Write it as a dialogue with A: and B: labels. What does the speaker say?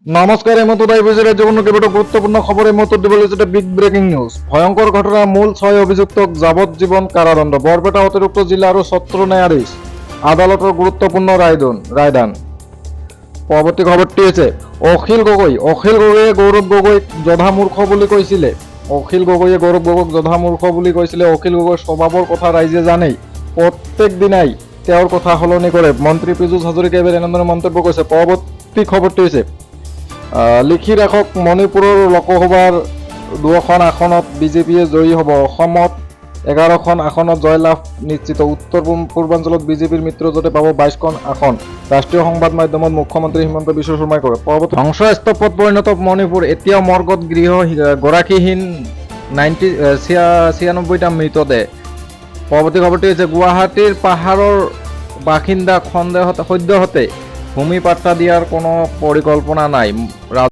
A: নমস্কার, এই মতো দায়ী রাজ্যপূর্ণ কেবল গুরুত্বপূর্ণ খবরের মতো দিবলে বিগ ব্রেকিং নিউজ। ভয়ঙ্কর ঘটনা, মূল 6 অভিযুক্ত যাবজ্জীবন কারাদণ্ড। বরপেটা অতিরিক্ত জিলা আৰু সত্ৰ ন্যায়াধীশ আদালতৰ গুৰুত্বপূৰ্ণ ৰায়দান। পৰৱৰ্তী খবৰটি হৈছে অখিল গগৈয়ে গৌৰৱ গগৈক জধামূৰ্খ বুলি কৈছিলে। অখিল গগৈয়ে গৌৰৱ গগৈক জধামূৰ্খ বুলি কৈছিলে। অখিল গগৈৰ স্বভাৱৰ কথা ৰাইজে জানেই। প্ৰত্যেক দিনাই তেওঁৰ কথা সলনি কৰে। মন্ত্ৰী পীযুষ হাজৰিকাই এনেদৰে মন্তব্য কৰিছে। পৰৱৰ্তী খবৰটি হৈছে লিখি ৰাখক, মণিপুৰৰ লোকসভাৰ 2খন আসনত বিজেপিয়ে জয়ী হ'ব। অসমত 11খন আসনত জয়লাভ নিশ্চিত। উত্তৰ পূৰ্বাঞ্চলত বিজেপিৰ মিত্ৰজোঁটে পাব 22খন আসন। ৰাষ্ট্ৰীয় সংবাদ মাধ্যমত মুখ্যমন্ত্ৰী হিমন্ত বিশ্ব শৰ্মাই কয়। পৰৱৰ্তী ধ্বংসস্তূপত পৰিণত মণিপুৰ, এতিয়াও মৰ্গত গৰাকীহীন 96টা মৃতদেহ। পৰৱৰ্তী খবৰটি হৈছে গুৱাহাটীৰ পাহাৰৰ বাসিন্দাক সদ্যহতে ভূমি পাট্টা দিয়াৰ কোনো পৰিকল্পনা নাই।